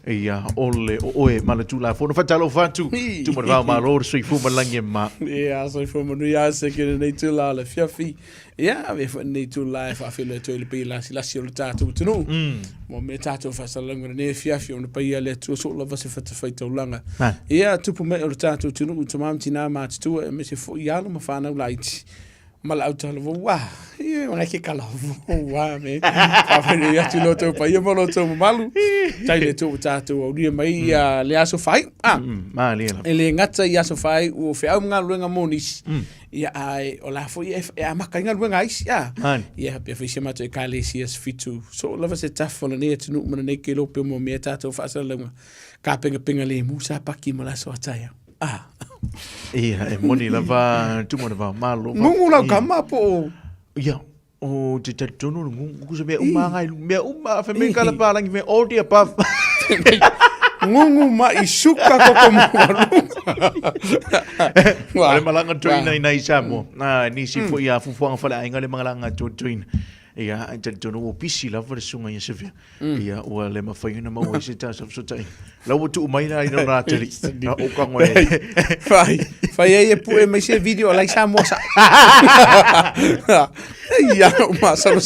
Ia ole oe mana tula fo no fatalo fatu tu mo va malo so ifu malange ma ia so ifu manu ia se ke nei tula le fiafi ia ave fo nei tula fa fele to le pila si la si o tatu tu no mo me tatu fa salanga nei fiafi o pa ia le tu so la va se fa fa to langa ia tu po me o tatu tu no tu mam tina ma tu me se fo ia no ma fa na light mal auto wa ia ona ke kala wa me fa fele ia tu no to pa ia mo lo to malu tai le tu tatu o dia mai ia le aso fai ma le ele ngata ia so fai o fe au nga luenga monis ia ai o la fo ia maka nga luenga is ia pe fe sema to kale cs fitu so lava se tafo ne tu no mana ne ke lo pe mo me tatu fa sa lenga ka pinga le musa paki mo la so ataya ia e moni lava tu mo va malo ngungu la kama po ia o te tonu ngungu se me uma fe me kala pa langi me all the above ngungu ma isuka ko como wale malanga tuina ina isamo na ni si fo ia fufuanga fala inga le malanga tuina ia te tonu o pisi la for sunga ia sevia ia o le mafaina ma o se ta so tai la o tu mai na ina na tele na o ka ngoi fai e pu e mai se video la isamo sa ia ma salo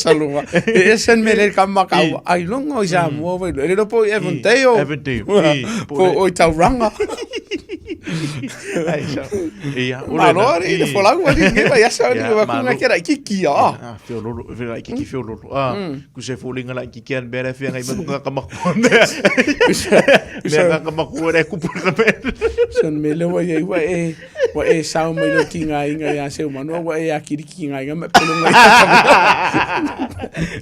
e sen me le kama ka ai longo isamo vai le do po eventeo po o tauranga ia o le le fola wa ni vai asa ni wa kunga kera kiki fe lolo fe kiki fe lolo ku se folinga la kiki an bere fe ngai ba ka makon le ka makon e ku por son me le wa e sa mo lo kinga inga ya se mano wa e akiri kinga inga me pelo ngai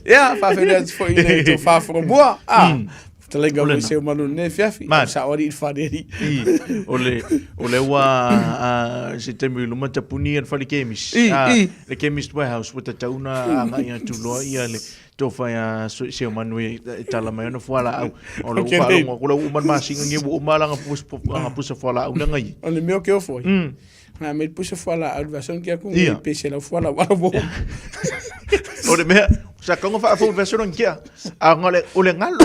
ya fa fe le fo ile to fa fo boa te lenga mo se mano ne fiafi sa ori faderi ole wa se temi luma tapuni an fali kemis le chemist warehouse with the tauna nga ia tu lo ia le to fa ya se mano tala mai no fala au o lo fa lo ko lo man masinga ngi bu malanga pus fala au ngai ole meu que eu foi na me puxa fala a versão que é com peixe lá fala wa bo ole me sa ka fa fo versão ngia a ngale ole ngalo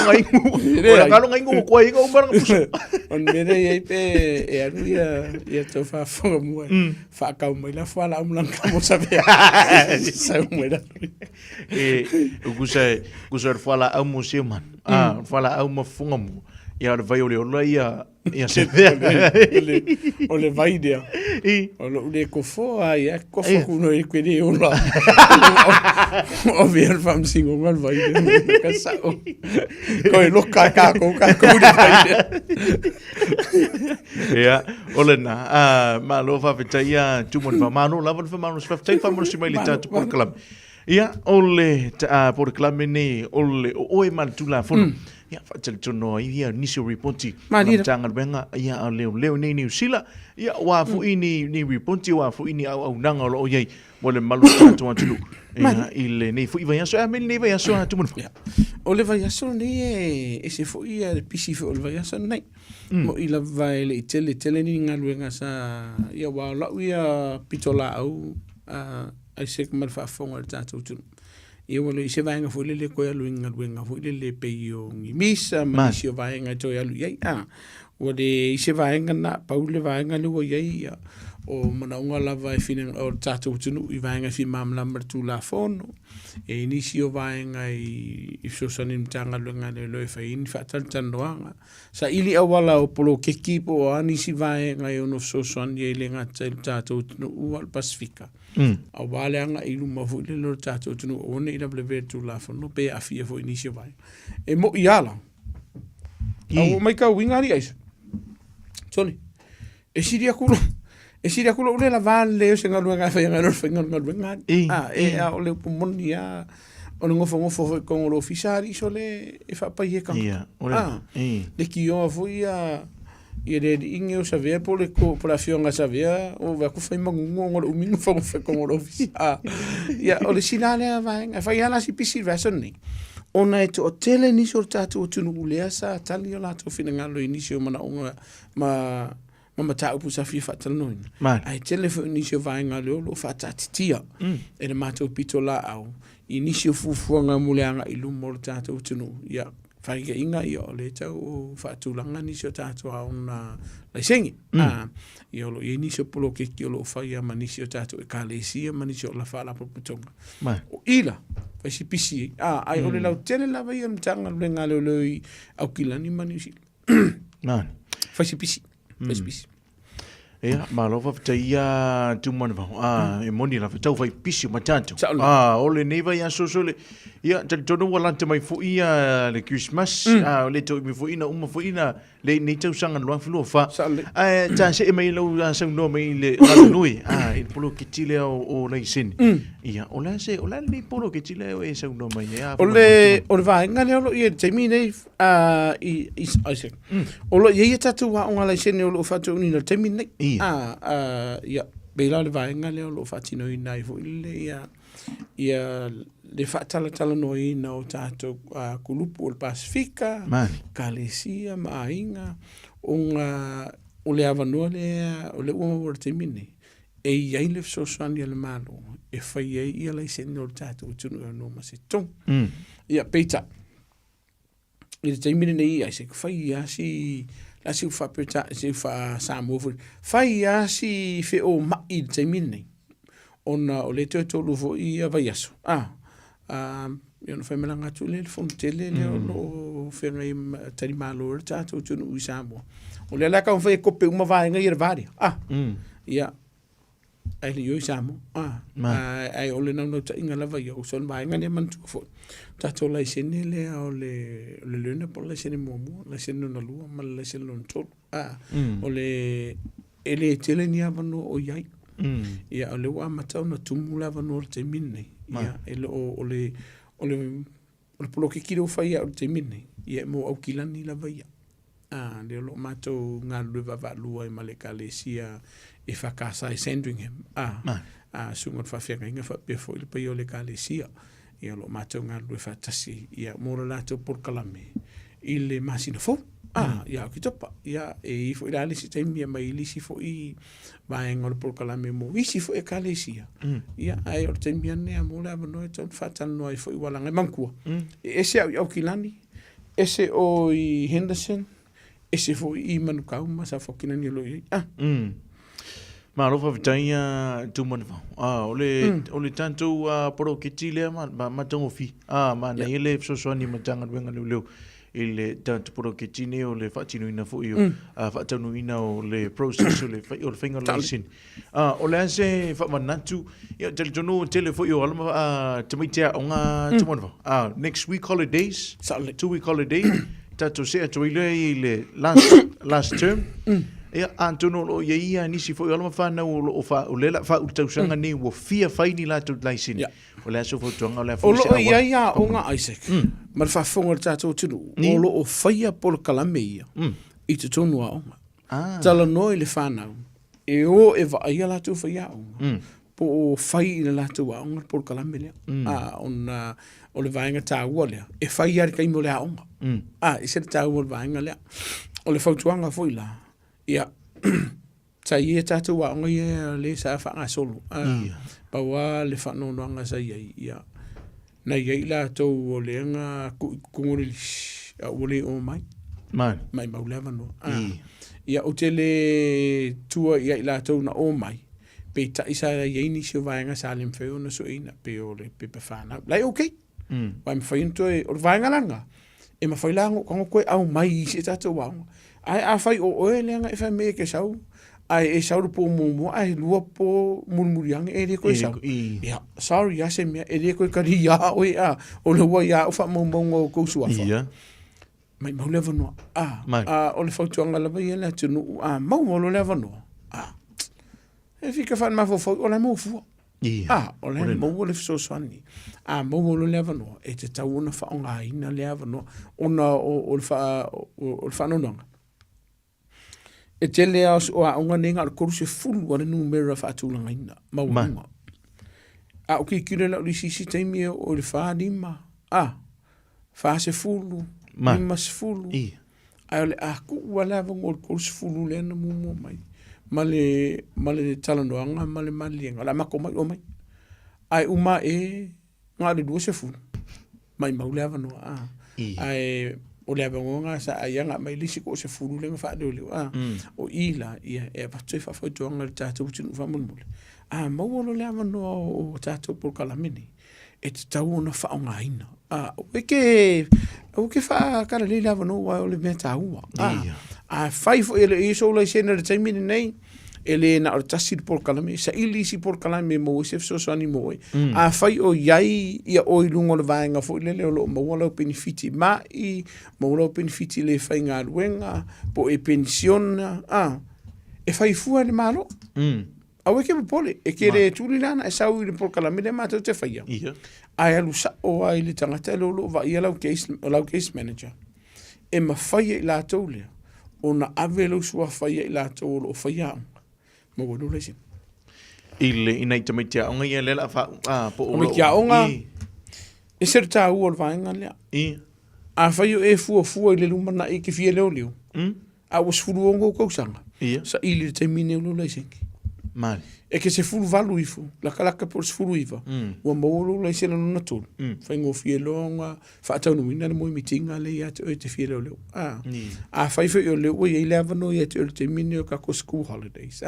ngai ngu ko ingo marang pusa on me re pe e anu ia to fa fo mo fa ka mo la fala um lang ka mo sabe sa mo da gusa fala au museu man fala au mo funga mo ia vai ole ia se ole vai dia ole ko fo ia ko fo kuno e kwede ola o ver fam singo ngal vai dia ka sa ko e loka ka ko de vai ia ole na ma lo fa veta ia tu mon va mano lava fa mano fa tai fa mo si mai lita tu por club ia ole por club ni ole o e mal tu la fo ia fatel tono ia nisio reporti tanga benga ia leo nei New Zealand ia wa fu ini ni reporti wa fu ini au nanga lo ye mole malu tu atu ia ile nei fu ia so amel nei ia so tu mon ole vai so nei e se fu ia pisi fu ole vai so nei mo ila vai le tele ni ngaluenga sa ia wa la ia pitola au ai se mal fa fonga tatu tu e wala se vai nga foi le ko ya luinga foi le peio ngi misa ma se vai nga to ya lu ye o de se vai nga na paule vai nga lu ye o mana unga la vai fina o tatu tunu I vai nga fi mam la martu la fono e ni si o vai nga I so sanim tanga lu nga le lo fa in fa tan noanga sa ili awala o polo ke kipo ani si vai nga yo no so son ye le nga tatu tunu o Pasifika a wale anga I luma fu le lo tatu tunu o ne ina bleve tu la fono pe a fia fu inisio vai e mo iala o mai ka winga ri ais Tony e siria kulo le la vale o senga luenga fa nga no luenga e a o le pumoni a o ngofo con lo fisari so le e fa pa ye kan le ki o fu ia e de inge o savea por le cooperación a savea o va ku fai mangungo o mingo fa con o ofisa ya o le sinale vai fa ya la si pisi version ni ona e to tele ni so tatu o tunu le sa tali o la to fina ngalo inisio mana onga ma ta upu sa fi fa talo no ai telefone inisio vai ngalo lo fa tatia e le mato pitola au inisio fu nga muleanga I lumo tatu o tunu ya Whai ka inga i o le tau o whaatulanga nisi o tātua o na laisengi. I olo i nisi o polo ke ki olo whai a manisi o tātua e kālesia manisi o la whaalapo putonga. O ila, whai si pisi. Ai ole lau tele lawa i am tanga le ngā leo leo i au kilani manisi. Whai si pisi. Whai si pisi. Ia, malova ia tumana va. E moni la tau vai pisi matatu. Ole neva ia sosole. Ia tonu wala te mai fu ia le Christmas. Le to mi fu ina uma fu ina le ni tau sanga luang fulu fa. Ta se mai lo sang no mai le nui. Il polo kitile o le sin. Ia, ola se ola ni polo kitile o e sang no mai ia. Ole va ngale lo ia te mi nei i Isaac. Ole ia tatu wa onga le sin o fa tu ni no te mi nei. Ia, beila le vaenga leo lo fatino i nai fu ile ia le fatala no i na o tato kulupu o le Pasifika, Kalesia, Mainga, o le avanua o le ua mawara te mine. E iai le fsoswani ale malo, e whai ei ia lai sene o le tato utunu e no masi tong. Ia, peita. I le te mine nei ia, se whai ia si... La si fa peta si fa samo fai ya si fe o mai te mini ona o le to lu vo I vai aso io no fa me langa tu le fontele le o fe ngai tari malo ta tu no usamo o le la ka fa ko pe uma vai ngai vari ia ai le yo samo ai o le no ta inga la vai o son vai ngai man tu fo ta to la sene le o le luna por la sene momo la sene no lua ma la sene no to o le ele tele ni avano o yai ia o le wa mata na tumula avano te minne ia ele o le polo ke kiro fai o te minne ia mo au kilani la vai le lo mato nga luva va lua I Malekalesia e fakasa I Sandringham sunga fa fenga inga fa pe foi le pe o le Kalesia ia lo mato nga luva fatasi ia mo la to por kalame ile masina fo ia ki topa ia e foi la le sistemi mai lisi foi va en por kalame mo isi foi Kalesia ia ai o te miane mo la no to fatal no ai foi wala ngai mankua ese au kilani ese o I Henderson ese foi I manukau ma sa fokina ni lo ma lo fa vitaia tu mon ole tanto pro kitile ma tongo fi ma na ele so ni matanga wenga leo ele tanto pro kitine o le fatino ina fo io fatano ina o le process o le finger lisin ole se fa manatu ia tele fo io alma tamitia onga tu mon next week holidays 2 week holiday tato se to ile last term ia antono lo ia nisi fo alma fa na o fa o lela fa u tausanga ni wo fia faini la to laisin o la so fo tonga la fo o ia onga Isaac mar fa fonga tato tunu o lo o faia por kalamea I te tonu a onga tala no le fana e o e va ia la to faia onga po o fai le la to a onga por kalamea ona o le vainga ta wole e fai ar kai mo le onga e se ta wole vainga le o le fautuanga foi la ia sa ia tatu wa ngai le sa fa solo pa wa le fa no nga sa ia na ia la to o le nga kunguri o le o mai maulava no ia o tele tua ia la to na o mai pe ta isa ia ni se va nga sa le feo no so ina pe o le pe fa na lai okay wa me fa into o va nga langa e ma fa la ko au mai se tatu wa ai a fai o lenga e fa me ke sau ai e sau po mo ai lua po murmuriang e re ko sau ya sorry ya se me e re ko kari ya o o le wa ya o fa mo ko su afa mai mau leva no o le fautuanga la vai la tunu mau lo leva no e fica fa ma fo o la mo fu o le mo le so swani mo lo leva no e te tau na fa nga ina leva no ona o fa no no e tele o unga nenga o kurse full wa le numero fa tulanga ina maunga o ki kire la lisi temi o le fa lima fa se full lima se full ai le ku wala va o kurse full le na mo mai male talando anga male la mako mai o mai ai uma e nga le do se full mai maulava no ai o le avangonga sa aianga mai lisi ko se fulu lenga fa le o ila ia e va tse fa fa tonga le tatu tunu fa mulmul ma wolo le avano o tatu por kalamini e te tau na fa nga ina o ke fa kala le avano wa o le meta ua fai fo ele iso le sena le taimini nei ele na o tasi por kalame sa ilisi por kalame mo se so ani mo fai o yai ia o ilungo le vaenga fo le lo mo lo benefiti ma I mo lo benefiti le fai nga luenga po e pensiona e fai fu le malo awe ke pole e ke le tulilana e sau le por kalame le ma te fai ai alu sa o ai le tangata lo va ia lau case manager e ma fai la tole ona avelo sua fai la tole o fai mo wonu le sin ile ina te mai tia onga ia lela fa po o o kia onga e ser ta u ol vainga le fa yo e fu le luma na e ke fie leo was fu ongo ko sanga sa ile te mine lo le sin mal e ke se fu valu ifu la kala ka por fu ifa o mo lo le sin no natul fa ngo fie longa fa ta no mina mo mitinga le ya te fie leo fa yo le o ye le avano ye te mine ka ko school holidays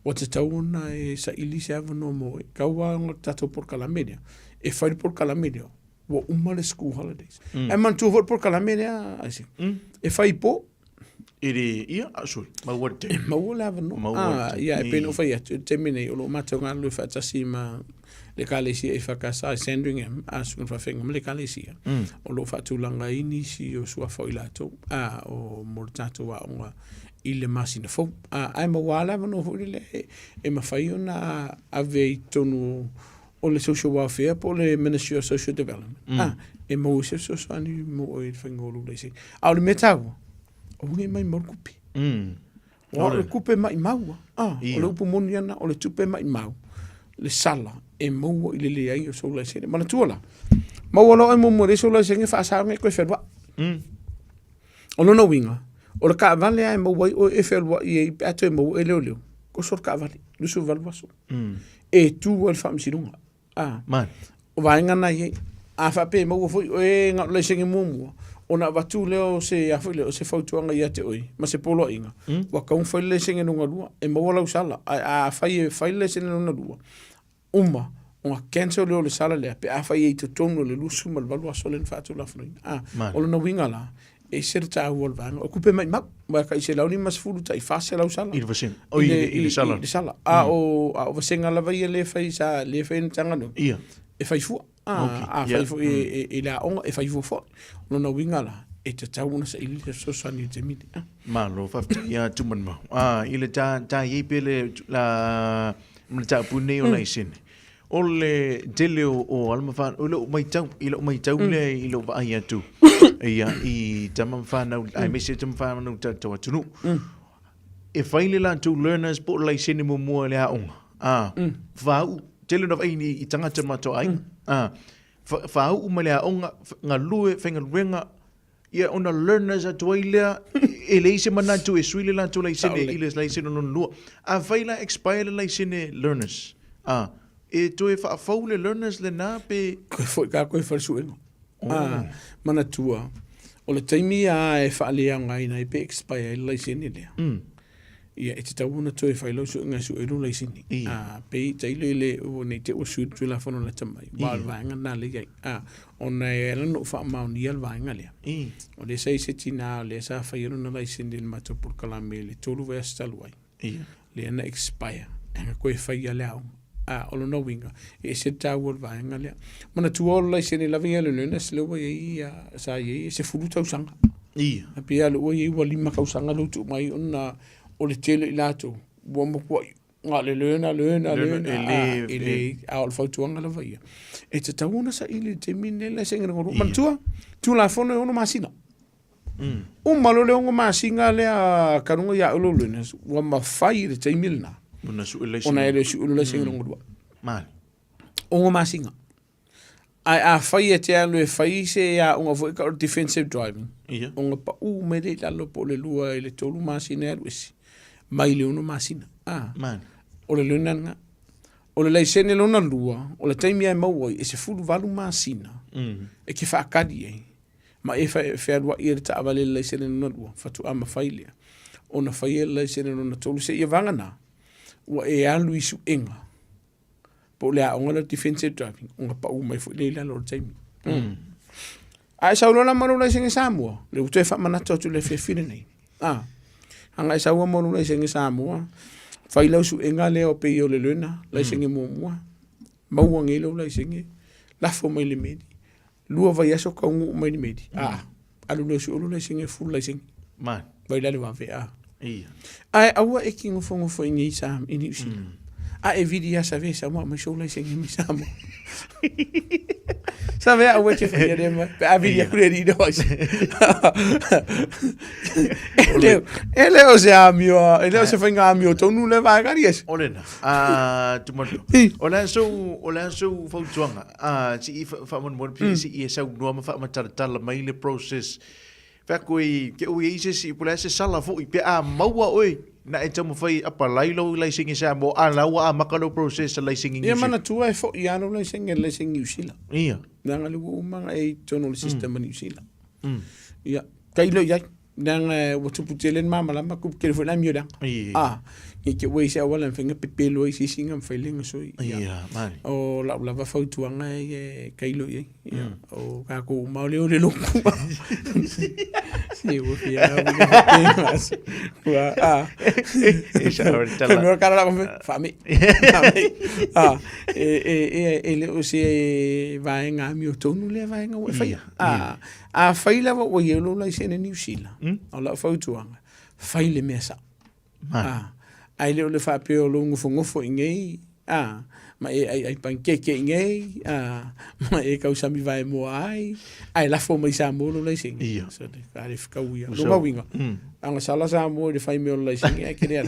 o te tauna e sa ili se avano mo kaua tato por kalamedia e fai por kalamedia o umale school holidays e man tu por kalamedia asi e fai po iri ia asul ma wate ma wala avano ia e peno fai te mine o lo matonga lu fa tasima le kalesi e fa kasa Sandringham asul fa fenga le kalesi o lo fa tu langa ini si o sua foilato o mortato wa onga ile masina fo ai ma wala no le e ma fai ona ave tonu o le social welfare po le Ministry of Social Development e mo se so ani mo e fengolo le si au le metau o nge mai mo kupi o le kupe mai mau o le upu moniana o le tupe mai mau le sala e mo ile le ai o so le se mana tuola ma wala mo mo le so le se nge fa sa nge ko ferwa o no winga o le ka vale ai mo wai o e fel wa i ato mo e leo ko sor ka vale lu su valvaso e tu wal fam sinunga man o vai ngana ye fa pe mo fo e nga le singi mumu ona vatu leo se a le se fautuanga ia te oi ma se polo inga wa ka un foi le singi nunga lua e mo wala usala fai le singi nunga lua uma o cancel le sala le pe fai e te tono le lu su mal valvaso le fatu la fno o no winga la e ser ta wol van o kupe mai mak ma ka se launi mas fulu tai fase la usala il vasen o ile sala o vasenga la vai le fai sa le fai tanga no e fai fu fai fu e la on e fai fu fo no winga la e te tau na sa ile so sani te mini ma lo fa ya tuman ma ile ta ye pele la mta pune o lai sin ole dele o almafan o lo mai tau le ilo va ia tu ia I tamam fana ai mesi tamam fana ta tunu e faile la tu learners po lai sini mo mo le aonga vau dele no ai ni tanga tama to ai vau mo le aonga nga lue fenga renga ia ona learners a toile e le se mana tu e suile la tu lai sini ile lai sini no lu a faila expire lai sini learners e tu e fa faule learners le na pe foi ka ko fa suengo mana tua o le taimi e fa le anga ina pe expire le sini le ia e te tau na tu e fa lo su nga su e lo le sini pe taile le o ne te o su tu la fono la tamai ba vanga na le ai ona e no fa ma ni al vanga le o le sei se tina le sa fa yo na le sini ma to por kalame le tolu ve sta luai le na expire ko e fa ia le o no winga e se tawol vaenga le mana tu ol lai sene la vinga le ne se lo ye sa ye se fulu tau sanga a pia lo ye wali ma kau sanga lo tu mai ona o le tele lato bo mo ko nga le ele al foto anga la via e te tawona sa ile te mine le senga ngoro man tu la fono ono masina malo le ngo masinga le a kanunga ya lo le wa ma fai le te milna ona ele su le singa ngudwa mal ongo masinga a fai te alo e fai se ya onga vo ka defensive driving onga pa me de la lo pole lua ele tolu masina elwisi mai le ono masina man o le lunanga o le laisene lona lua o le taimi ai mau e se fulu valu masina e ke fa kadi ma e fa wa ir ta avale le sene no fatu ama failia ona faia le sene no tolu se ia vanga na wa e alu isu enga po le a ona defensive driving ona pa u mai fu le la lo time ai sa lo la manu le sene Samoa le uto fa mana to le fe fine nei anga sa wa manu le sene Samoa faila su enga le o pe yo le lena le sene mo mau ngelo le sene la fo mai le medi lua vai aso ka ngu mai medi alu no su le sene full le sene man vai la va ve ia ai aua e ki ngofo ngofo ingi sa ini usi e vidi ya save sa mo show le sing mi sa mo save a we che fa de ma a vidi ku di do ele o se amio ele o se fa ngamio to nu le va garies olena tu mo ola so fo tuanga si fa mon si e sa no ma fa ma tala mai le process Fakui ke o ise si pula se sala fo i pe a maua oi na e tamu fai apa lailo lai singi sa mo a lawa a makalo process lai singi ia mana tua e fo ia no lai singi New Zealand ia nanga lugu umanga e tonal system New Zealand ia kailo ia nanga watu putelen mama la makup ke fo na mioda e ke we sa wala finga pepelo i singa failing so ia mani o la va fo tuanga e kailo ia o ka ko mauleo le loku sí, porque ya no cara la fami ele o se vai nga mi tonu le vai nga fai fai la wo yelo la sene New Zealand ala fautuanga fai le mesa ai le fa pe o longo fo ingei ma ai pankeke ingei ma e ka usami vai mo ai la fo mai sa mo lo sing so de kare fika uia lo ma winga anga sala sa mo de fai me lo sing e kere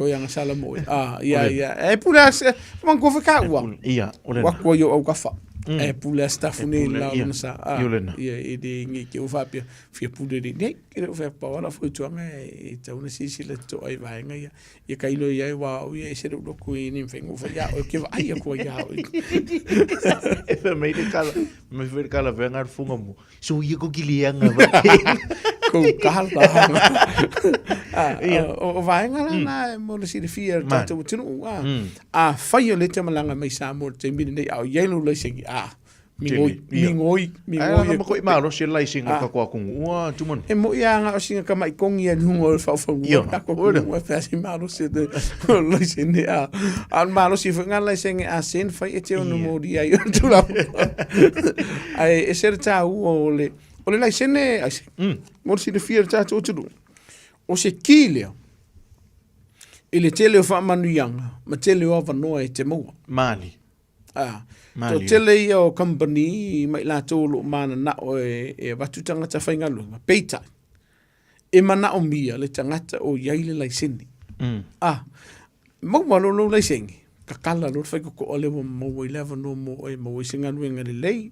o anga sala mo ia e pula man ko fika ua wa ko yo au ka fa e pula stafune la no sa ia e de ngi ke o fa pe fi pula de nei ke o fa pa wala fo tuanga e ta una si le to ai vai nga ia e kailo ia wa ia e se lo ko ni fengo fa ia o ke vai ko ia e fa me de kala venga funga mo so ia ko kilianga ko kala o vai nga na mo le si de fier ta to tunu fa yo le te malanga mai sa mo te mi nei au yelo le sing mingoi ko imalo se lai singa ka ko ua tumon e mo ia nga singa ka mai kongi e lungo fa ka ko o fa si malo se de lai singa al malo si fa nga lai singa sen fa e te no mo dia yo tu la ai e ser ta o le lai singa mo si de fier ta to tu o se kile ele tele o fa manu yanga ma tele o va no e te mo mali to tele o company mai la tolo mana na o e watu tangata whainga lunga peita e mana o mia le tangata o yaile lai sini mau malo lai sengi kakala lo whai ko ole mo i leva no mo e mo i singa luenga le lei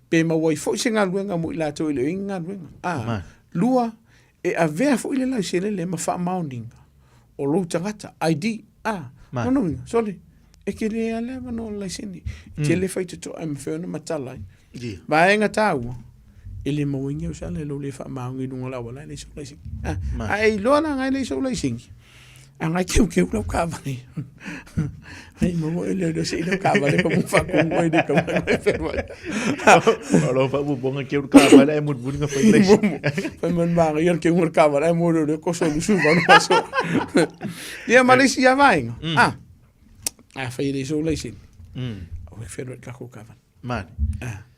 pe mo i fo singa luenga mo i la to ile inga luenga lua e a vea fo ile lai sele le ma fa maundinga o lo tangata ID no sorry e ke le ale no la sini ke le fai to am fe no matala vai nga tau ele mo winga o sale lo le fa ma ngi no la wala le so la sini ai lo na ngai le so la sini anga ke lo ka va ni ai mo ele do se lo ka va le como fa con moi de como fe lo fa bu bonga ke ka va le mo bu nga fa le fa man ba yer ke mo ka va le mo de ko so lu su va no so dia Malaysia vai fai le so le sin o e fero ka ko kavan man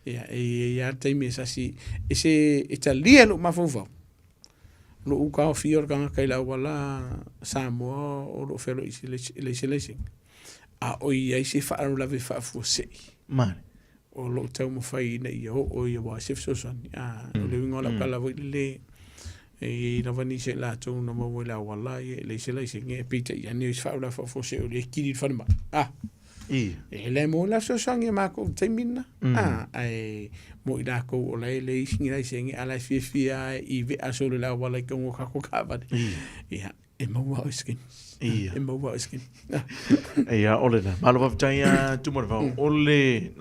ia te me sa si ese italiano ma fo lo u ka fior ka kai la wala Samoa o lo fero isi le sin o ia isi fa la ve fa fo se man o lo tau mo fai nei o ia wa se so san le ngola ka la le e na vani se la to no mo la wala le se la sin e pita ia ni fa la fo se o le kiri fa ma e le mo la so sang e ma ko te minna ai mo ida ko o le sin la sin ala fi i ve aso la wala ko ka ko ka ba ia e mo wa skin e mo wa skin ia ole na malo va tai tu mo va ole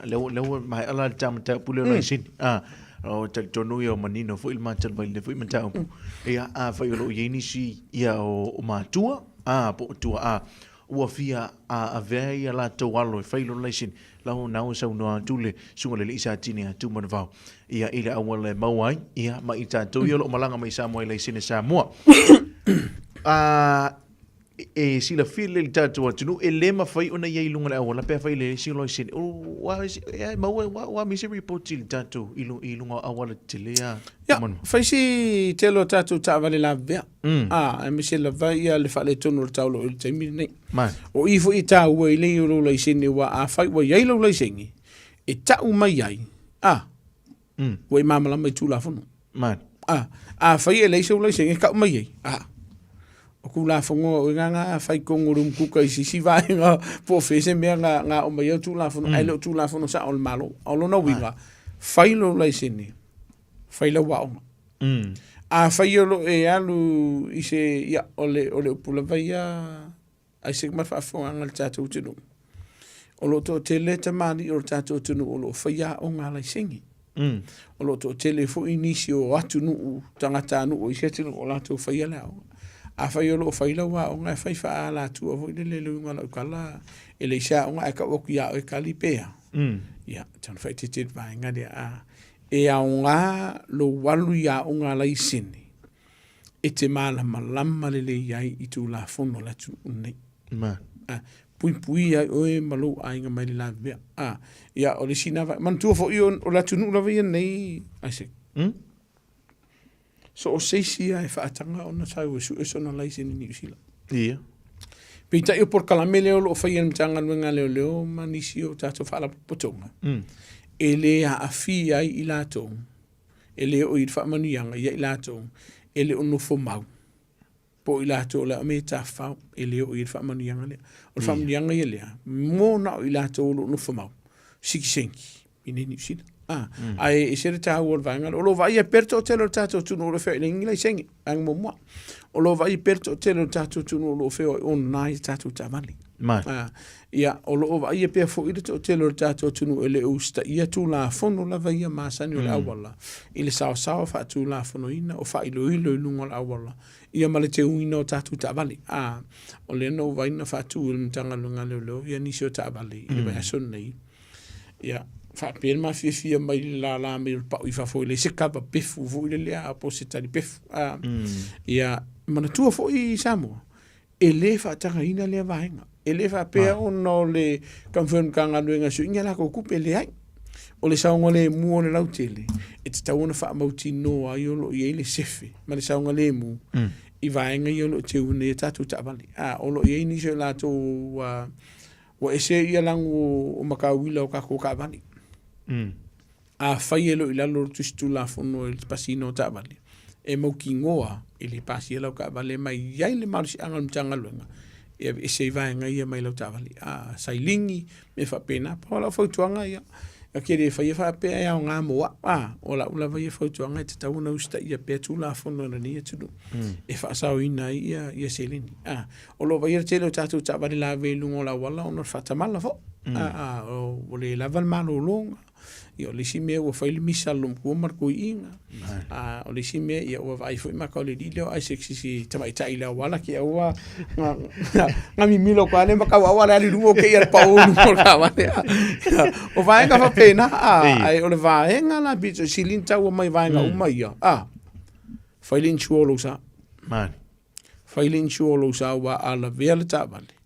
le mai ala jam ta pule no sin o tal tonu ia o manino fo il matal vai le fo i matau ia a fai o lo yeni si ia o matua a po tua a ua fia a vea ia la tau alo e whailo leisin lau nau sau noa tule sunga le isa tini a tu man vau ia ile awa le mauai ia ma i tātou ia lo malanga mai sa moa leisin e sa moa e sila file le tātou atunu e lema whai ona ia ilunga le awa la pia whai le leisin leisin wa misi reporti le tātou ilunga awa le telea ya whai si telo tātou tāwale la vea e misi la vai ia le whale tonu le taulo i le taimiri nei o i fo i tā ua i lei uro leisin e wa a whai wa iai lau leisin e tau mai ai wa i mamala mai tū la whanu a whai e leisau leisin e kau mai ai o ku la fongo o nga fai kongurum kuka i si vai nga po fese me nga o mai tu la fono ai lo tu la fono sa ol malo o lo no winga fai lo la sini fai lo wa a fai lo e alu i se ya ole pula vai ya ai se ma fa fo nga tatu tunu o lo to tele te mali o tatu tunu o lo fai ya o nga la singi o lo to tele fo inisio atu nu tangata nu o i se tunu o la to fai ya la a fai o lo fai la wa o nga fai fa la tu o le lunga la kala e le sha o nga ka o kia o kali pea ya tan fai te va nga de a e a nga lo walu ya o nga la isini e te mala malama le yai i tu la fono la tu nei pui ai o e malo ai nga mai la vea ya o le sina va man tu fo io o la tu nu la vea nei ai se so o seisi ai whaatanga o na tau e su e sona laisi ni New Zealand. Ia. Pita i por kalamele o lo whai mtanga luenga leo manisi o tātou whaala potonga. E le a awhi ai i lātou. E le o i whaamanuianga i lātou. E le o nofo mau. Po i lātou le ame tā whau. E le o i whaamanuianga lea. O le whaamanuianga i lea. Mō na o i lātou o nofo mau. Siki senki. I New Zealand. Ai e sere tā ua vanga o lo vai e perto telo tato tunu lo fe inglai sengi ang mo o lo vai perto telo tato tunu lo fe on nai tato tamali ia o lo vai e pe fo i to telo tato tunu ele usta ia tu la fono la vai ma sani o la wala ile sa fa tu la fono ina o fa ilo lungo la wala ia male te uino tato tamali o le no vai na fa tu mtanga lunga lo ia ni so tamali ile vai son nei ia fa per ma fia mai la me pa i fa foi le se capa pefu fu le a posita di pefu ia mana tu fo i samo e le fa tanga ina le vaenga e le fa pe no le confirm kanga luenga su inga la ko kupe le ai o le saunga le mu o le lautele e te tauna fa mauti no ai o lo i le sefe ma le saunga le mu i vaenga i o lo te une tatu tabali o lo i ni se la to wa ese ia langu o makawila o kako ka vani a fai elo i lalo tustu la fono il pasino tabali e mo kingoa ili pasi elo ka vale mai yai le marusi angal mtanga luenga e se vai nga ia mai lo tabali sailingi me fa pena pa la fotuanga ia a kere fai fa pe ia nga mo o la ula vai fotuanga te tau na usta ia pe tu la fono na ni tu e fa sa ina ia selini o lo vai telo tatu tabali la velungo la wala ono fa tamala fo o le laval malo longa io le sime o fai misa lum ko marco inga o le sime ia o vai foi ma ko le dilo ai sexy tama tai la wala ki o nga mi milo ko ale ma ka wala ali ruo ke ia pa o no ka wale o vai nga fa pena ai o le vai nga la bicho silinta o mai vai nga o mai fai lin chuolo sa fai lin chuolo sa wa ala vela tabale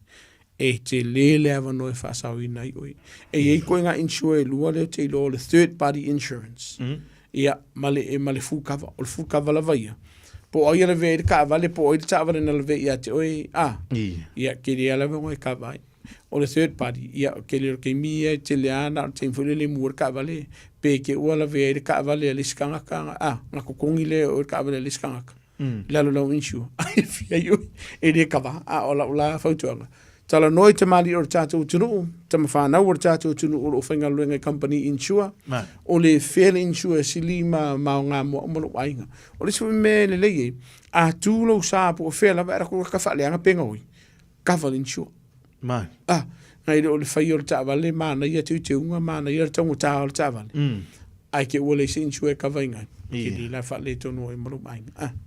e te lele ava no e whasau i nei oi. E koe ngā insure lua leo te ilo le third party insurance. Ia, male full cover, o le full cover la vaia. Po oi ala vei ka vale, po oi ta vale na la vei ia te oi, ia, ke le ala vei ngoi ka vai. O le third party, ia, ke le ke mia, te le ana, te mwhule le muur ka vale, pe ke ua la vei ka vale le skanga ka, nga kukongi le o ka vale le skanga ka. Lalo lau insure. Ai, fia ioi, e le ka va, o la fautuanga. Tala noi te mali o tātou tunu, te mawhanau o tātou tunu o whainga luenga company insure, o le fair insure sili ma o ngā mono wainga. O le siwa me le leie, a tūlo sāpo o fair lava era kua ka whaleanga penga oi, cover insure. Ngai o le whai o le tāwale, mana ia te unga, mana ia le tongo tā o le tāwale. ai ke ua le sin sue ka vai ngai ke di la fa le tonu e mo mai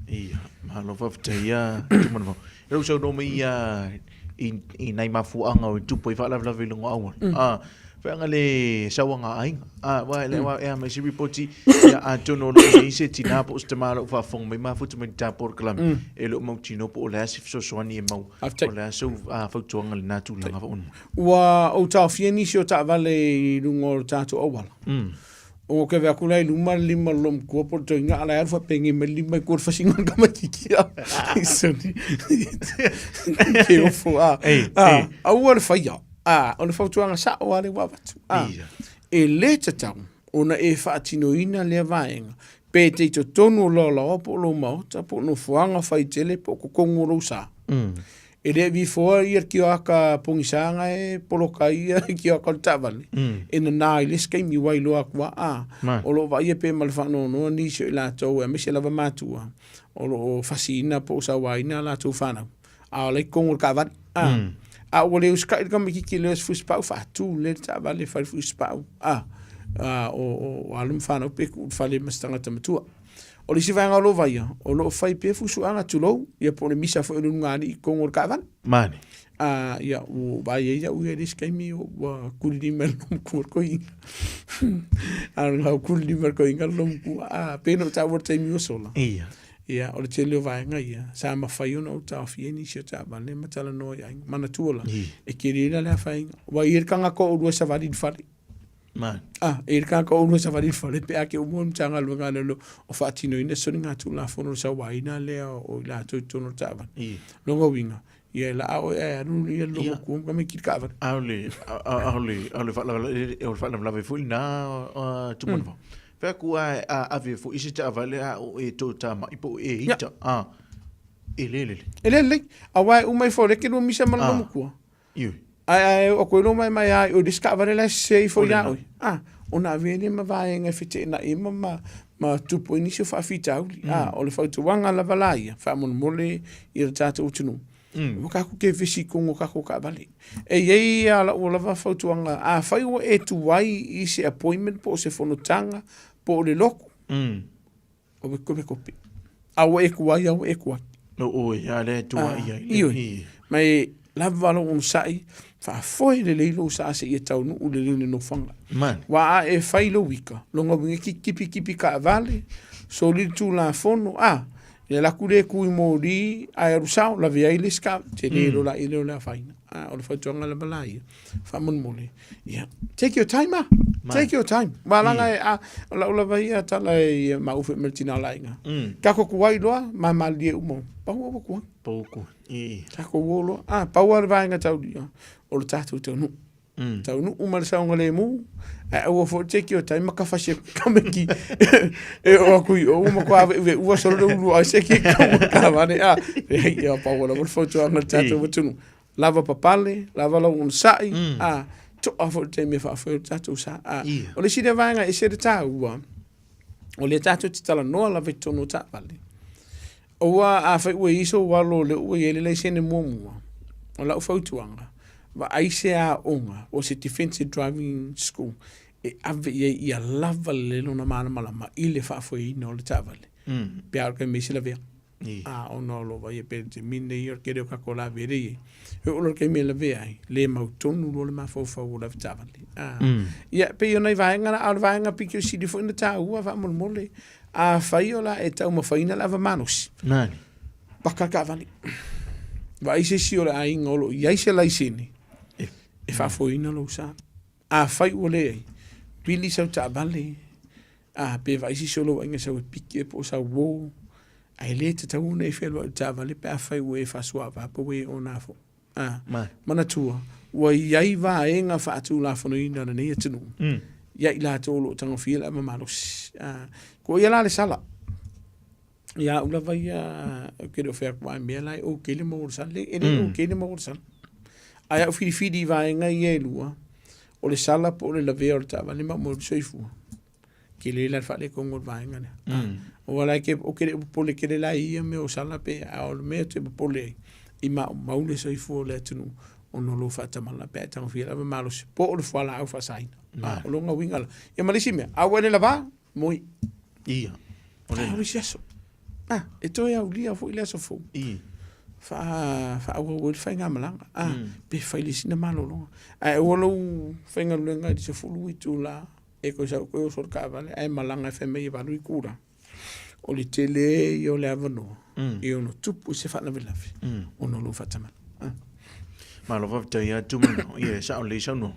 ia ma lo fa ia tu mo eu so no mi i nai mafuanga o tupu i fa la vilunga au fa ngale sawanga ai wa le wa e me si ripoti ya atono no se tina po stemalo fa fong me ma futu me ta por klam e lo mo tino po la si so so ni mo o la so fa tuanga le natu la fa un wa o ta fieni si o ta vale lungo ta to o wala o ke va kula luma lima lom ko por to nga ala fa pengi me lima ko fa singa ka makikia isoni ke o fo a o fa ya ona fa tuanga sa o ale wa batu e le tata ona e fa tino ina le vaenga pe te to tonu lo lo po lo mo ta po no fuanga fa itele po ko kongoro sa e le vi fo ir ki aka pongisanga e polo kai ki aka tavale in the night skai mi wai lo akwa o lo vai pe malfano no ni se la to e me se lava matua o lo fasina po sa wai na la to fana a le kongor ka va a o le uskai ka mi ki le fu spa fa tu le tavale fa fu spa o alum fana pe ku fa le mastanga tamatua o le sivanga lo vai o lo fai pe fu su anga tulo ia po le misa fo le ngani kongor ka van mani ia o vai ia u ele skai mi o kuli mel ko ko i nga kuli mel ko inga lom ku pe no ta wor mi o sola ia o le tele vai nga ia sa ma fai no ta fieni si ta ba le matala no ia mana tuola e kirila la fai wa ir kanga ko o sa vali fali man e ka ko no sa vali fale pe ake o mo tanga lo ngana lo o fatino ina so nga tu la fono sa waina le o la to no tava lo go winga ia la o e no ia lo ko ka me kika va ale fa la fu na tu mo fa ku ave fu isi ta vale o e to ta ma ipo e ita ele a wai o mai fo le ke no misa mal lo ko ai o ko no mai ai o discover la sei fo ya ona vene ma vai nga fite na ima ma tu po inisio fa fita o le fa tu wanga la valaia fa mon mole i tata utunu o ka ku ke visi ko ka ko ka vale e ye ala o la fa tu wanga fa o e tu wai i se appointment po se fono tanga po le loko o be ko a o e ku wai o e ku o ya le tu wai mai la valo un sai fa foi le leilo sa se e tau no le no fanga wa e fai lo wika lo ngo kipi ka vale so li tu la fono le la kule ku mo di a rusa la via ile ska te le lo la ile la faina o le fa tonga la balai fa mon mole take your time take your time wala nga la vai ta la ma u mertina la nga ka ko kuai lo ma mal die umo pa wo ko pouco ta ko wolo pa wa vai nga tau dia o le tatu tonu tonu uma sa ngale mu o fo take your time ka fa se kameki e o ku o mo ko ave o so lo lu a se ki ka va ne ya pa wala mo fo to na tatu tonu lava papale lava lo un sai to ofo te me fa fo tatu sa o le si de vanga e se de ta o le tatu tala no la vetonu ta vale o a fa we iso wa lo le o ye le se ne mo o la fo tuanga va aise a onga o se defensive driving school e ave ia lava le no na mala ma ile fa fo i no le tavale piar ke me se la ver o no lo va e per te mine io che devo calcola veri e o che me la ve ai le mautonu lo le ma fo fa o la tavale ia pe io nei vai nga picchio si di fo in ta u va mole a faiola e tau ma faina lava manus nani pakka vali vai se si ora ai ngolo ia se la isini e fa foina lo sa fai ole pili sa ta vale pe vai si solo nga sa picche po sa wo ai le te tau nei felo ta vale pe fai we fa swa va po we ona fo mana tua wa ia va nga fa tu la fo ina na ne tunu ia ila to lo tanga fila ma malos ko ia la le sala ia ula vai ke do fer kwa me lai o ke le mo sal le o ke le mo sal ai o fidi vai nga ia lua o le sala po le lave o ta vale ma mo soifu ke le la fa le kongo vai nga o wala ke o ke po le ke le la ia me o sala pe o me te po le i ma le soifu le tunu ono lo fa tamala pe tang fi la malo se po o fa la fa saina o lo nga winga ya malisi me a wele la va moi ia o si aso e to ya ulia fo ile so fo fa o fa nga malanga pe fa ile sina malo lo o lo fa nga lenga di se fulu itu la e ko sa ko so ka vale ai malanga fa me va lui kura o le tele yo le avano e ono tupu se fa na velafi ono lo fa tamala malo va ia tumu ia sa o le sa no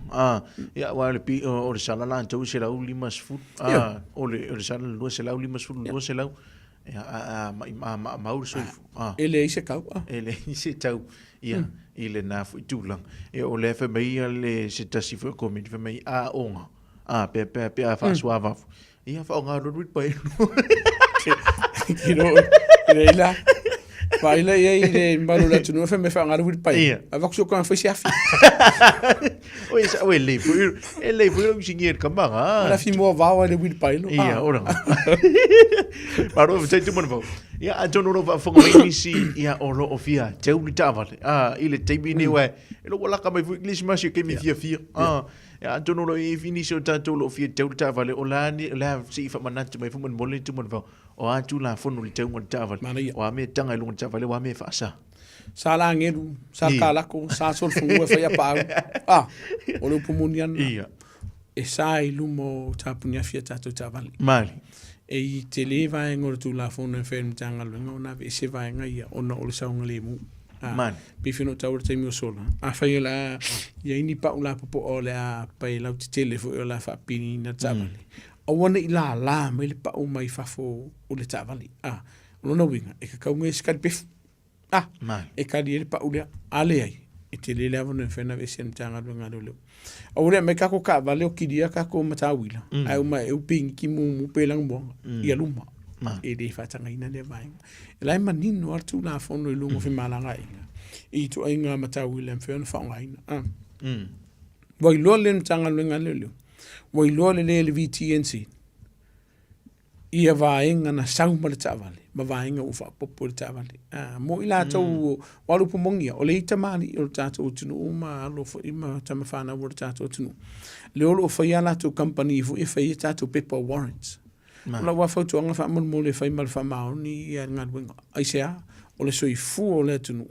ia wa le pi o le sala la tu se la ulima sfu o le sala lo se la ulima sfu lo se la ma o so ele se kau ele se tau ia ile na fu tulang e o le fa mai le se tasi fu ko mi fa mai onga pe fa suava ia fa nga ro wit pai kilo leila Paila ia mbalo la tunu fa me fa ngaru wit pai ava ko ko fa siafi o ele pu singier kambanga la fi mo va wa le wit pai lo ia ora paro te tu mon ia a jono va fo ngai si ia olo ofia te u tavale ile te bine wa lo wala ka mai fu english ma si ke mi fia ia jono lo e fini so tanto lo ofia te u tavale o la ni la si fa manat mai fu mon mole tu mon va o atu la fo no le te un tavale o me tanga lu tavale wa me fa sa la ngeru sa kala ko sa sol fu fa ya pa o lo pumunian ia e sa ilumo tapunia fia tato tavali mali e te le vai ngor tu la fo no ferm tanga lu ngona ve se vai ngai ona o le sa ngale mu man bifino tawur te mi sola fa la ya ini pa ula po o le a pa la te tele fo la fa pini na tavali o wona ila la mai le pa o mai fa fo o le tavali lo no winga e ka ngai skal bif man e ka di pa ula ale ai e te le lava no fena ve sem tanga lo ngalo lo o le me ka ko ka vale o kidia ka ko matawila ai o mai o ping ki mu pelang bo ia luma e de fa tanga ina le vai lai manino artu la fono i lungo fe malanga i to ainga matawila fe no fa ngaina voi lo le tanga lo ngalo lo voi lo le VTNC ia vaenga na sauma le tavale ma vaenga u fa popo le tavale mo ila tau walu pumongia o le itamani o tato tunu uma lo fo ima tamafana wo tato tunu le olo fa yala to company fu e fa tato paper warrants la wa fa to nga fa mo le fa mal fa ma ni ya ngadwenga aisia o le soi fu o le tunu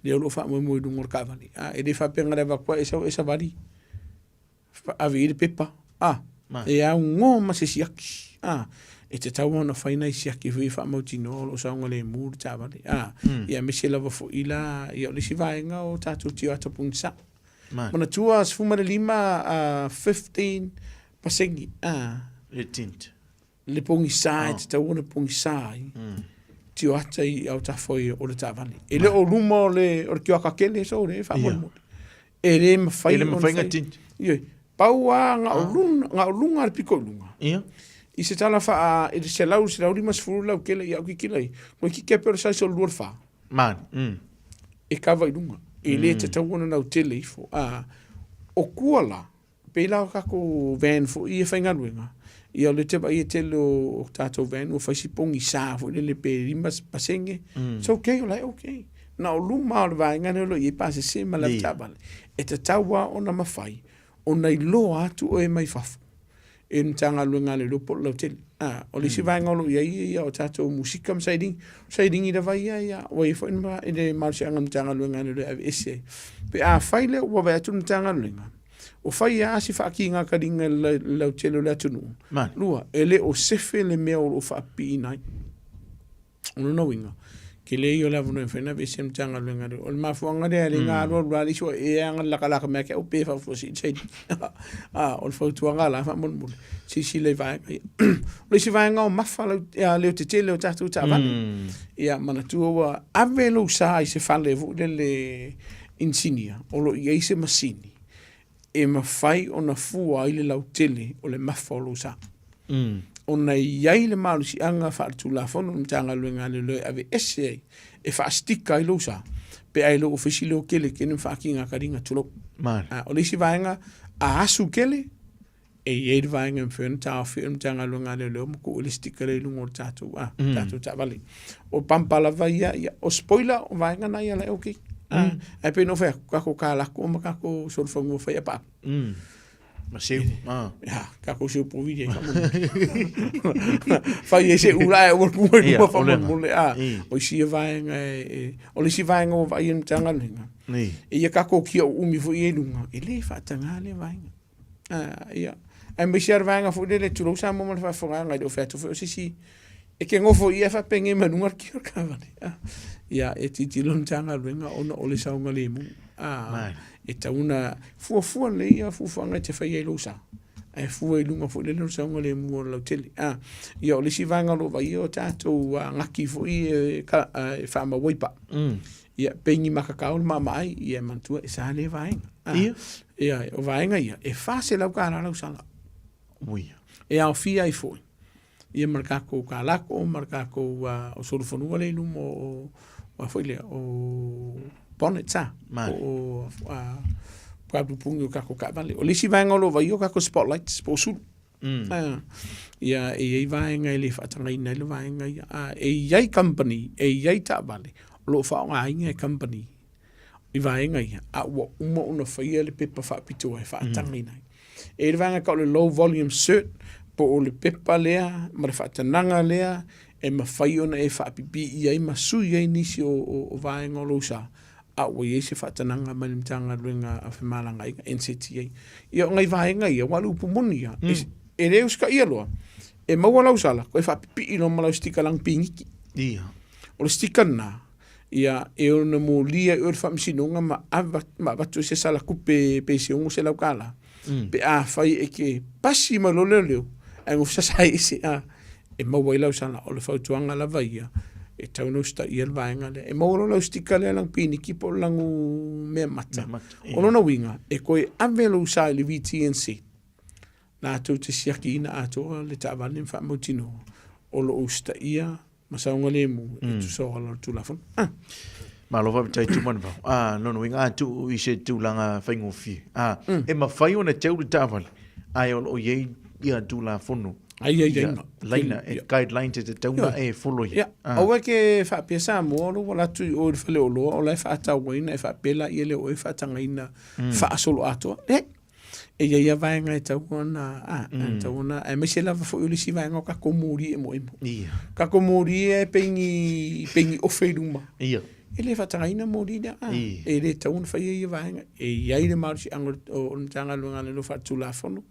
le olo fa mo du ngor kavani e de fa penga va kwa esa vali avi paper e a ngo ma se siaki e te tau ona whaina i siaki hui wha mautino o saunga le mūru tāwale. Ia me se lava fo ila, ia o lisi vaenga o tātou tio ata pungsa. Mana tua sfumare 15 pasengi. Le tint. Le pungisa, te tau ona pungisa tio ata i au tafoi o le tāwale. E le o luma o le kioaka kele so le wha mo. E le mawhai. E le mawhainga tint. Ioi. Paua nga o lunga ar piko lunga. Ia. I se tala fa e se lau lima sfuru lau kele i au ki kilai. Mo ki kepe o sai so luar fa. Man. E kawa i lunga. E le te tauona nau tele i fo. O kuala, pe lau kako van fo i e whaingaruenga. I au le tepa i e tele o tātou van o whaisipongi sā fo le pe rimas pasenge. So okay, o lai okay. Na o luma o le vaengane lo i e pase se ma la tabale. E te taua o na mawhai. O nei loa atu o e mai fafu. E ntanga luenga le lopo lau tele. O le si vaenga lo ia o tātou musika msaiding. Msaiding i da vai ia. O e fo inma e le marsi anga ntanga luenga le ave ese. Pe a whaile ua vai atu ntanga luenga. O whai a si whaaki ngā karinga lau tele le atu nuu. Lua, e le o sefe le mea o whaapi i nai. Ono na winga. Ke le i o la vunu e whaina vese mtanga luenga le. O le mafuanga rea le ngā roa rali so e anga laka mea ke o pefa fusi. O le whautuanga la wha mon si le vaenga. O le si vaenga o mafa leo te te leo tātou tā vane. Ia manatua wa ave lo sa i se whale vu le insinia. O lo i eise masini. E mawhai o na fua i le lau tele o le mafa o lo sa. O na iai le malu si anga whaatu la fono mtanga luenga le loe ave ese e whaastika i lo sa. Pe ai lo ofisi leo kele kene whaaki ngā karinga tulo. O le si vaenga a asu kele e iei le vaenga mwhena tāo whia mtanga luenga le leo moko o le stika le lungo o tātou. Tātou tā vale. O pampala vai ia o spoiler o vaenga na ia le okay. Ai pe no fa kako kala ko ma kako so fa mo fa ya pa. Masih. Ya, kako se po vide ka mo. Fa ye se ura o ko mo fa mo le o si vai o le si vai ngo va in tanga linga. Ni. E kako ki o umi fo ye lunga. E le fa tanga le vai. Ya. Ai me ser vai nga fo le tu lo sa mo fa fo nga do fa to fo si. E ke ngofo ia fa penge manunga ki ka vale. Ya, e ti lon tanga linga ona o le sa nga le mu. E tauna fua le ia fufanga te fai lo sa e fua i lunga fo le no sa ngale mo lo tele ia o le si vanga lo vai o tato ngaki fo i ka fa ma wipa ia pengi makakao ma mai ia mantua e sa le vai ia o vai ia e fa se la ka la sa ui e au fia i fo ia marka ko kala ko marka ko o so fo no le lumo o fo le o boneta o Pablo Pungo kako ka vale o lisi vai ngolo vai o kako spotlights po su ia e vai ngai le fatanga ina le vai ngai e yai company e yai ta vale lo fa nga inga company i vai ngai a wo umo una fai le pepa fa pito e fa tangina e le vai ka le low volume cert po o le pepa lea ma le fatananga lea e ma fai ona e fa pipi ia i masu ia inisi o vai ngolo sa a o ye se fatananga malimtanga luenga a femalanga i NCTA ia ngai vaenga ia walu pumunia e le uska ia loa e mawala usala ko e fa pipi no mala stika lang pingiki ia o le stika na ia e ona mo lia o fa msinonga ma batu se sala kupe pe se un se la kala pe a fai e ke pasi ma lo leo e ngo sa sai se a e mawala usala o le fautuanga la vaia e tau no sta ia vaenga le e mauro la stika le lang pini ki po langu me mata o no winga e koe avelo sa le VTNC na tu te siaki na ato le tavalin fa motino o lo sta ia masa ngale mu e tu so ala tu la fon ma lo va tai tu man va no winga tu i se tu langa faingo fi e ma fai ona tau le taval ai o ye ia tu la fono ai laina e guidelines te tauna e follow ya o ke fa pesa mo lo wala tu o le fele o lo o la fa ta wina e fa pela i le o fa tanga ina fa solo ato e ia vai ngai tau ona tau ona e me se la fo le si vai ngoka ko muri e mo ka ko muri e pengi o feiluma ia e le fa tanga ina muri da e le tau fa ia vai e ia le marsi angol o tanga lo ngale lo fa tu la fono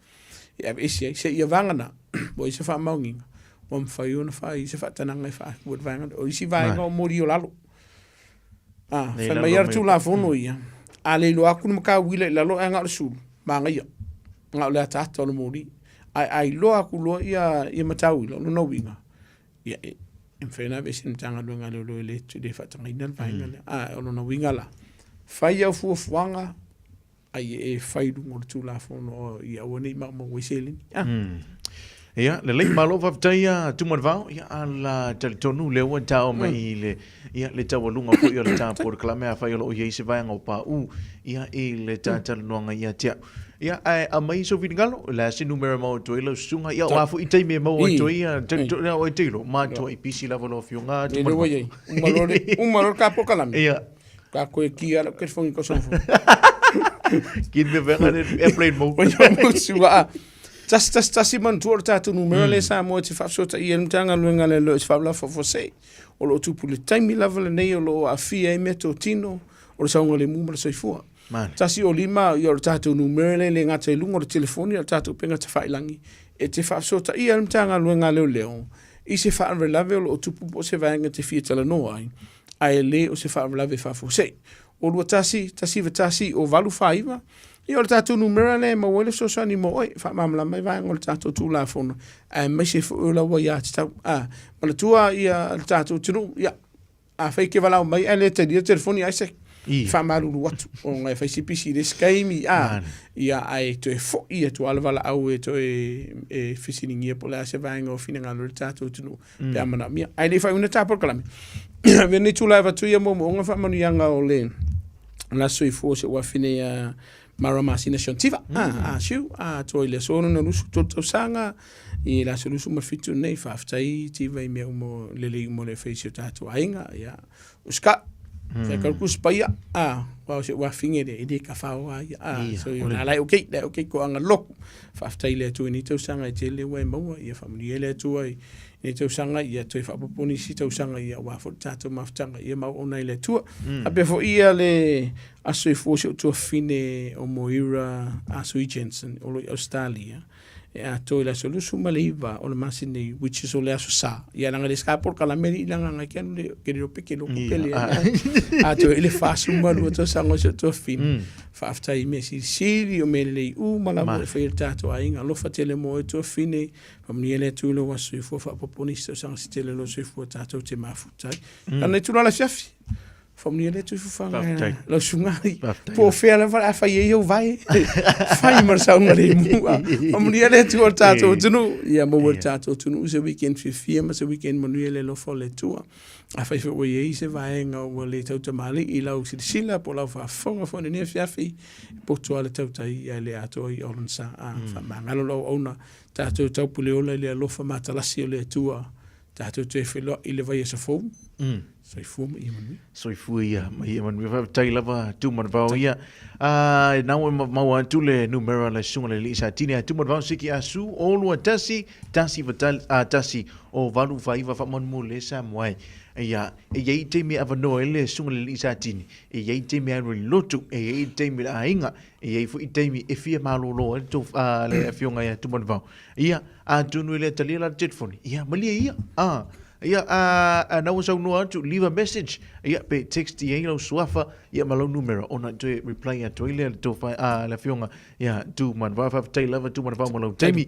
ia ese se ia vangana bo se fa maunginga o mfai ona fa se fa tananga fa would vanga o si vai ngo mori o lalo fa mai tu la fono ia ale lo aku no ka wile lalo anga o sul manga ia nga le ta to no mori ai lo aku lo ia matau lo no winga ia en fena ve sin tanga lo nga lo le tu de fa tanga ina vanga o no winga la fa ia fu fuanga ai e fai lungo tu la fono ia woni ma mo wiselin ia le malo va taia tu man va ia ala tonu le wa tao mai le ia le tau lunga ko ia le tau por clame a fai lo ia se vai ngo pa ia e le tata no ia tia ia a mai so vingalo la si numero mo to lo sunga ia wa fu itai me mo to ia o tilo ma to i pisi la volo fionga tu un malor capo calame ia ka ko ki ala que foi ko son Gid me venga in airplane mode. Tas man tuor tatu numero le sa mo te fa sota i tanga luenga le lo fa la fo se o lo tupu le time level nei o lo a fia e meto tino o le saunga le mumara sai fua tasi o lima i o tatu numero le ngata i lungo le telefoni o tatu penga te failangi e te fa sota i tanga luenga le leo i se fa relave o lo tupu po se vaenga te fia tala no ai le o se fa relave fa fo se o lua tasi o valu faiva i o le tātou numera le ma wale so ni mo oi fa mamla mai vai ngol tātou tu la fono mai se o la wa ya tau ma le tua i le tātou tunu ya a fai ke vala mai ele te dia telefoni ai se fa malu watu o ngai fai si pisi le skaimi ia ai to e fo ia to ala vala au e to e fisiningi po la se vai ngo fina ngalo le tātou tunu pe amana mia ai le fai una tāpor kalame veni tu la va tu ia mo nga fa manu yanga o le la sui fo se wa fine Maramasi Nation Tiva siu to ile sono no lusu to sanga i la solusu ma fitu nei fa aftai tiva i me mo le mo le face tatu ainga ya uska Fa ka ku spaya wa se wa finge de ka fa wa so yo na lai okay ko anga lok fa after ile tu ni tu sanga tele wa mo ia family ile tu ai ni tu sanga ia tu fa poponi si tu sanga ia wa fo tatu maftanga ia ma ona ile tu ape fo ia le aso fo so tu fine o moira aso Jensen o Australia a to la solution maliva o le masini which is ole aso sa ia nga le ska por kala meri nga nga ke lo peke lo pele a to ile fa suma lo to sanga so to fin fa after I mesi sili o mele mala mo fe tato ainga lo fa tele mo to fine from niele tu lo wasu fo fa poponista sanga tele lo so fo tato te mafutai kana tu la chafi from niele tu fa lo sungai po fe la fa ye vai fai mar sa ngare mu from niele tu tato tunu ya mo tato tunu se weekend fi ma se weekend mo niele lo fo le tu a fai fo ye se vai nga o le tau tamali I lau sila po lau fa fonga fo ne fiafi po to le tau tai le ato I onsa fa mangalo lo ona tato tau pule ola le lo fa mata la si le tua tato te filo I le vai sa fo so fu I manu so fu ia mai manu fa tai lava tu man va ia na mo tu le numero la sunga le lisa tini tu man va siki asu olu tasi vital tasi o valu fa iva fa mon mo le sa moai ia e te me avano ele sunga le lisa tini e te me ro lotu e te me ainga e fu te me e fia malo lo to le fionga ia tu man va ia a tu no le tali la telephone ia mali ia ia na usa no to leave a message ia pe text ia lo swafa ia malo numero ona to reply a toile to fa la fionga ia tu man va fa tai lava tu man va malo temi